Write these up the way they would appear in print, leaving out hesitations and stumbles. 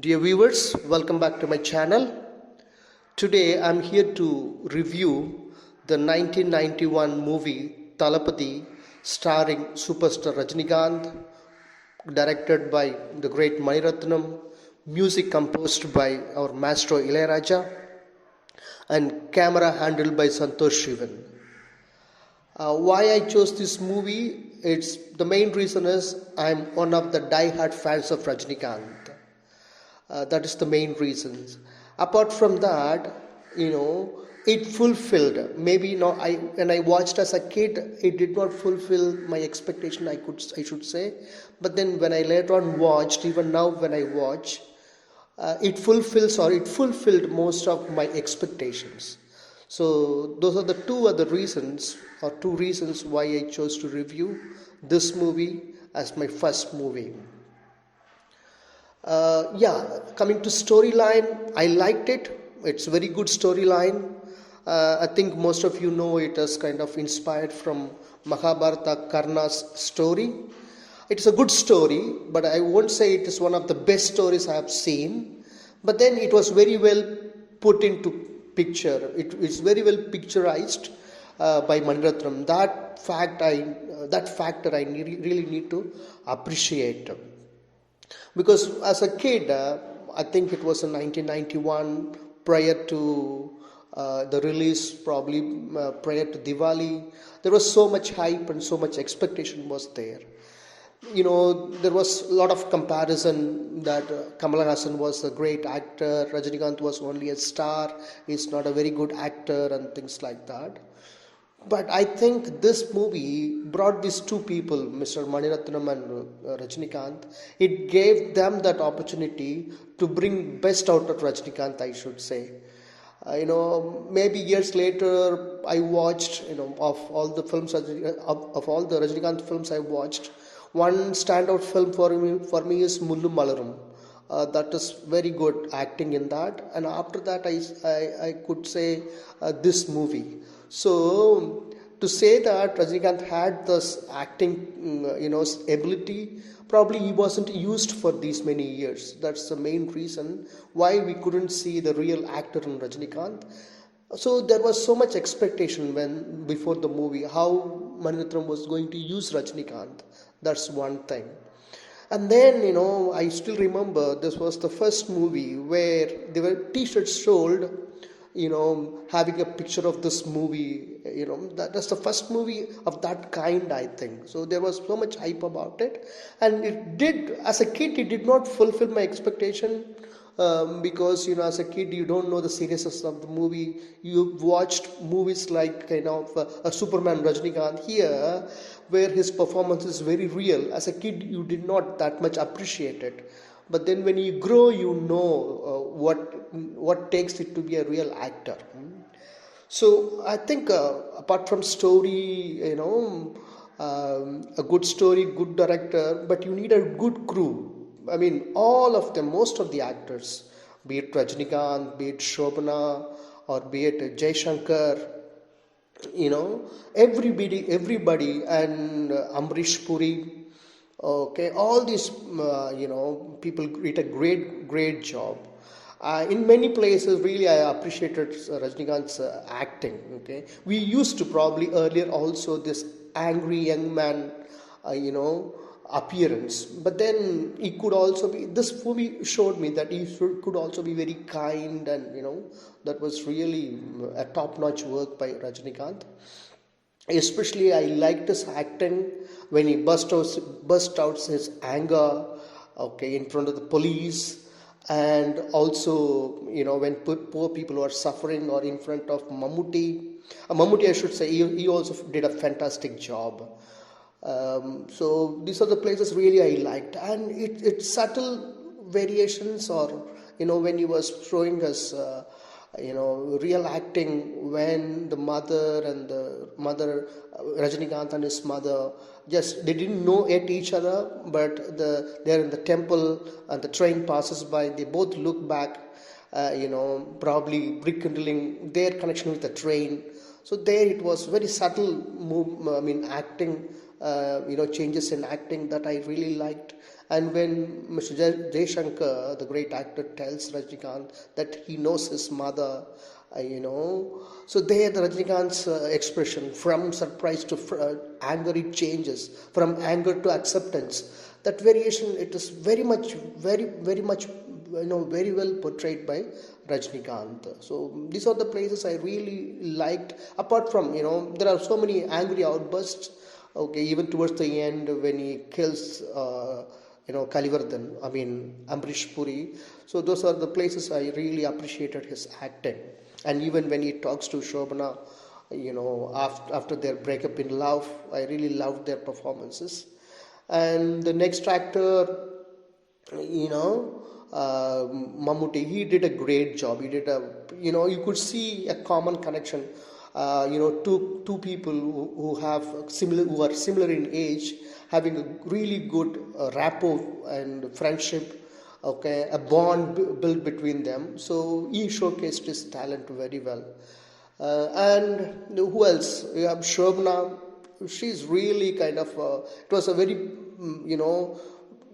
Dear viewers, welcome back to my channel. Today I'm here to review the 1991 movie Thalapathy starring superstar Rajinikanth, directed by the great Manirathnam, music composed by our maestro Illayaraja, and camera handled by Shanthosh Shivan. Why I chose this movie? It's the main reason is I'm one of the die-hard fans of Rajinikanth. That is the main reasons. Apart from that, it fulfilled. Maybe I when I watched as a kid, it did not fulfill my expectation. I should say, but then when I later on watched, even now when I watch, it fulfilled most of my expectations. So those are the two reasons why I chose to review this movie as my first movie. Coming to storyline, I liked it. It's a very good storyline. I think most of you know it is kind of inspired from Mahabharata Karna's story. It's a good story, but I won't say it is one of the best stories I have seen. But then it was very well put into picture. It's very well picturized by Manirathnam. That factor I really need to appreciate. Because as a kid, I think it was in 1991, prior to the release, probably prior to Diwali, there was so much hype and so much expectation was there. There was a lot of comparison that Kamal Hassan was a great actor, Rajinikanth was only a star, he's not a very good actor and things like that. But I think this movie brought these two people, Mr. Manirathnam and Rajinikanth. It gave them that opportunity to bring best out of Rajinikanth, I should say. Maybe years later, I watched, of all the films, of all the Rajinikanth films I watched, one standout film for me is Mullu Malarum. That is very good acting in that, and after that I could say this movie. So to say that Rajinikanth had this acting ability, probably he wasn't used for these many years. That's the main reason why we couldn't see the real actor in Rajinikanth. So there was so much expectation when before the movie how Manirathnam was going to use Rajinikanth. That's one thing. And then, I still remember this was the first movie where there were t-shirts sold, having a picture of this movie, that's the first movie of that kind, I think. So there was so much hype about it. And as a kid, it did not fulfill my expectation. Because as a kid you don't know the seriousness of the movie. You watched movies like a Superman Rajinikanth here, where his performance is very real. As a kid you did not that much appreciate it, but then when you grow you know what takes it to be a real actor. So I think apart from story, a good story, good director, but you need a good crew. I mean, all of them, most of the actors, be it Rajinikanth, be it Shobana, or be it Jai Shankar, everybody, and Amrish Puri, okay, all these, people did a great job. In many places, really, I appreciated Rajinikanth's acting. Okay, we used to probably earlier also this angry young man, appearance, but then he could also be. This movie showed me that could also be very kind, and that was really a top-notch work by Rajinikanth. Especially, I liked his acting when he burst out his anger, okay, in front of the police, and also when poor people were suffering, or in front of Mammootty, I should say, he also did a fantastic job. So these are the places really I liked, and it's subtle variations, or when he was showing us real acting, when the mother Rajinikanth and his mother, just they didn't know yet each other, but they're in the temple and the train passes by, they both look back, probably rekindling their connection with the train. So there it was very subtle acting, changes in acting that I really liked. And when Mr. Jaishankar, the great actor, tells Rajinikanth that he knows his mother, so there the Rajinikanth's expression from surprise to anger, it changes from anger to acceptance. That variation, it is very much, very much, very well portrayed by Rajinikanth. So these are the places I really liked. Apart from, there are so many angry outbursts. Okay, even towards the end when he kills, Kalivardhan, Amrish Puri. So those are the places I really appreciated his acting. And even when he talks to Shobana, after their breakup in love, I really loved their performances. And the next actor, Mammootty, he did a great job. He did you could see a common connection. Two people who are similar in age, having a really good rapport and friendship. Okay, a bond built between them. So he showcased his talent very well. And who else? You have Shobana. She's really kind of. It was a very,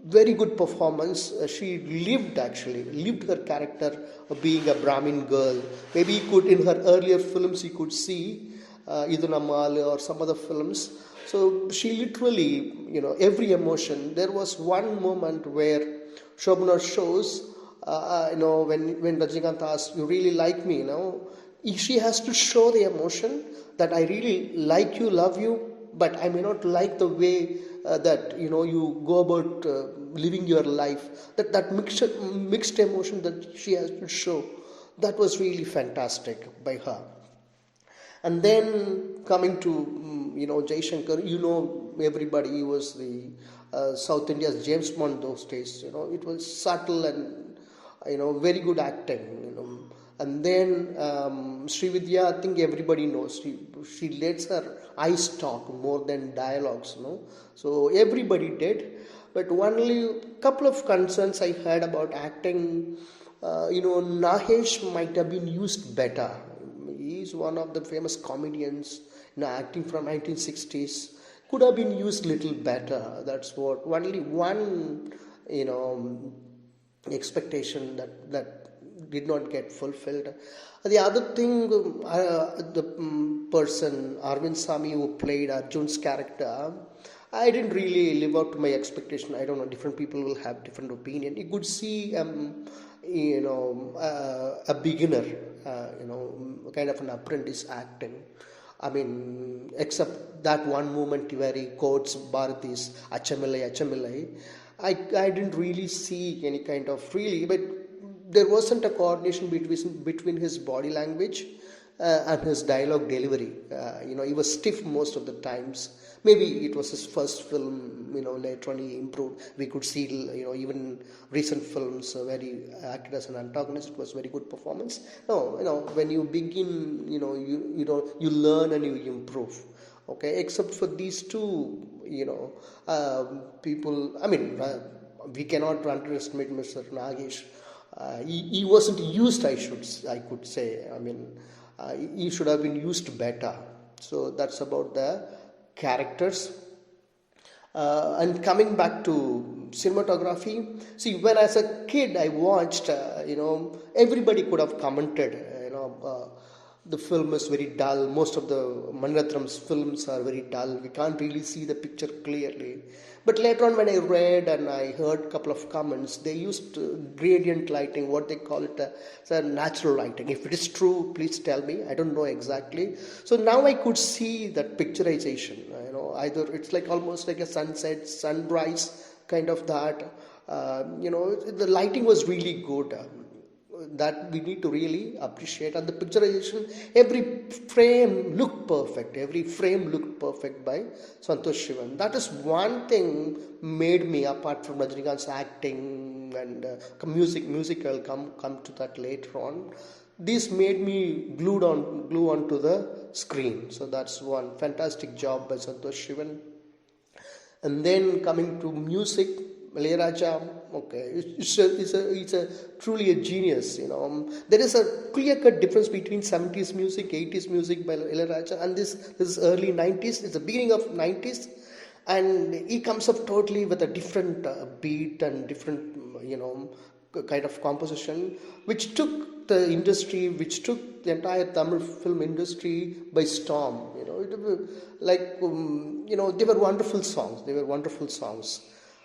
very good performance. She lived her character of being a Brahmin girl. Maybe you could, in her earlier films, you could see Idunammal or some other films. So she literally, every emotion. There was one moment where Shobana shows, when Rajinikanth asks, "You really like me?" She has to show the emotion that I really like you, love you, but I may not like the way that you go about living your life. That mixed emotion that she has to show, that was really fantastic by her. And then coming to Jaishankar, everybody, he was the South India's James Bond those days. It was subtle and very good acting. And then Srividya, I think everybody knows. She lets her eyes talk more than dialogues. So everybody did. But only a couple of concerns I had about acting. Nahesh might have been used better. He's one of the famous comedians, acting from 1960s. Could have been used little better. That's what only one, expectation that did not get fulfilled. The other thing, the person Arvind Sami who played Arjun's character, I didn't really live up to my expectation. I don't know. Different people will have different opinion. You could see, a beginner, kind of an apprentice acting. Except that one moment where he quotes Bharati's Achamilai, Achamilai, I didn't really see any kind of but there wasn't a coordination between his body language and his dialogue delivery. He was stiff most of the times. Maybe it was his first film. Later on he improved. We could see, even recent films where he acted as an antagonist. It was very good performance. No, when you begin, you learn and you improve. Okay, except for these two, people. We cannot underestimate Mr. Nagesh. He wasn't used, I could say. He should have been used better. So that's about the characters. And coming back to cinematography, see, when as a kid I watched, everybody could have commented, the film is very dull. Most of the Manirathnam's films are very dull. We can't really see the picture clearly. But later on, when I read and I heard a couple of comments, they used gradient lighting, what they call it, natural lighting. If it is true, please tell me. I don't know exactly. So now I could see that picturization. Either it's like almost like a sunset, sunrise kind of that. The lighting was really good. That we need to really appreciate. And the picturization, every frame looked perfect by Shanthosh Shivan. That is one thing made me, apart from Rajinikanth's acting and music, I'll come to that later on. This made me glue onto the screen. So that's one fantastic job by Shanthosh Shivan. And then coming to music, Illayaraja, okay, it's a truly a genius. There is a clear-cut difference between 70s music, 80s music by Illayaraja, and this is early 90s. It's the beginning of 90s, and he comes up totally with a different beat and different kind of composition, which took the industry, which took the entire Tamil film industry by storm. They were wonderful songs. They were wonderful songs.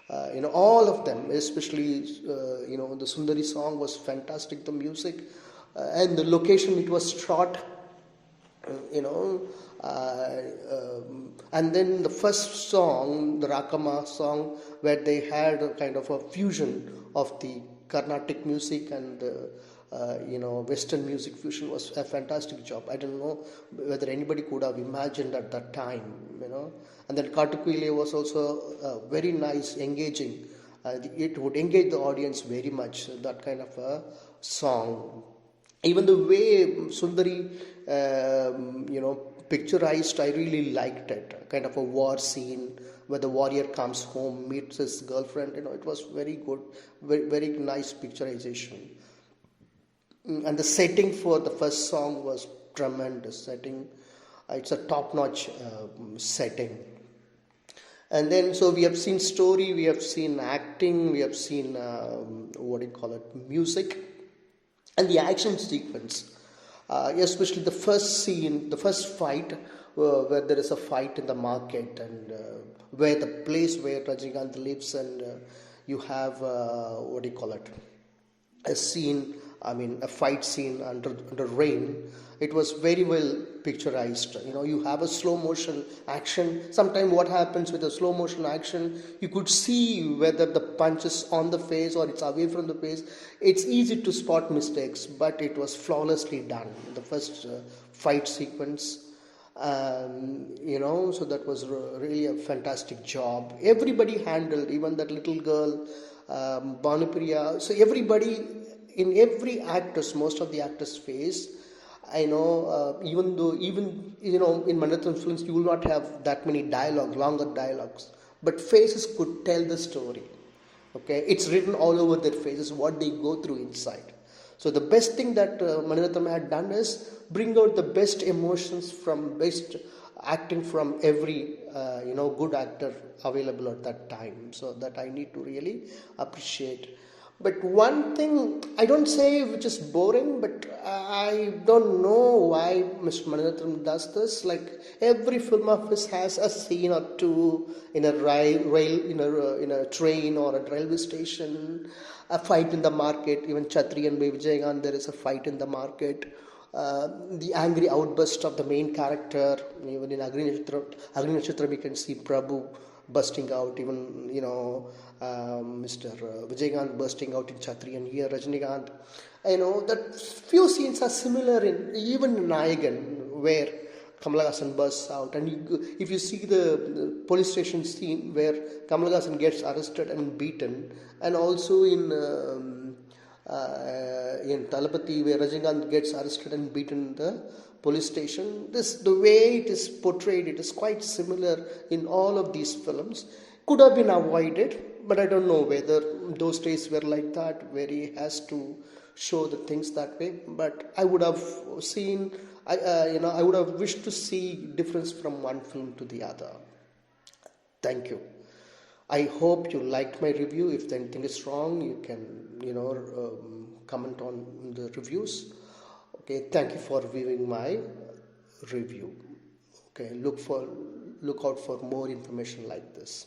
All of them, especially the Sundari song was fantastic. The music and the location it was shot, you know and then the first song, the Rakama song, where they had a kind of a fusion of the Carnatic music and Western music fusion, was a fantastic job. I don't know whether anybody could have imagined at that time. And then Katukuile was also very nice, engaging. It would engage the audience very much, that kind of a song. Even the way Sundari picturized, I really liked it. Kind of a war scene where the warrior comes home, meets his girlfriend. It was very good, very, very nice picturization. And the setting for the first song was tremendous setting. It's a top-notch setting. And then, so we have seen story, we have seen acting, we have seen music, and the action sequence. Especially the first scene, the first fight, where there is a fight in the market, and where the place where Rajinikanth lives, and you have a scene, a fight scene under rain. It was very well picturized. You have a slow motion action. Sometimes what happens with a slow motion action, you could see whether the punch is on the face or it's away from the face. It's easy to spot mistakes, but it was flawlessly done. The first fight sequence, so that was really a fantastic job. Everybody handled, even that little girl, Bhanupriya. So everybody, in every actor's, most of the actors' face, even in Manirathnam films you will not have that many longer dialogues, but faces could tell the story. Okay, it's written all over their faces what they go through inside. So the best thing that Manirathnam had done is bring out the best emotions from best acting from every good actor available at that time. So that I need to really appreciate. But one thing, I don't say which is boring, but I don't know why Mr. Manirathnam does this. Like every film of his has a scene or two in a in a train or a railway station, a fight in the market. Even Chatriyan by Vijayakanth, there is a fight in the market. The angry outburst of the main character. Even in Agni Natchatra, we can see Prabhu bursting out, even Mr. Vijayakanth bursting out in Chatri, and here Rajinikanth. That few scenes are similar in even Nayagan, where Kamal Haasan bursts out, and if you see the police station scene where Kamal Haasan gets arrested and beaten, and also in Thalapathy, where Rajinikanth gets arrested and beaten in the police station. The way it is portrayed, it is quite similar in all of these films. Could have been avoided, but I don't know whether those days were like that, where he has to show the things that way. But I would have seen, I would have wished to see difference from one film to the other. Thank you. I hope you liked my review. If anything is wrong, you can comment on the reviews. Okay, thank you for viewing my review. Okay, look out for more information like this.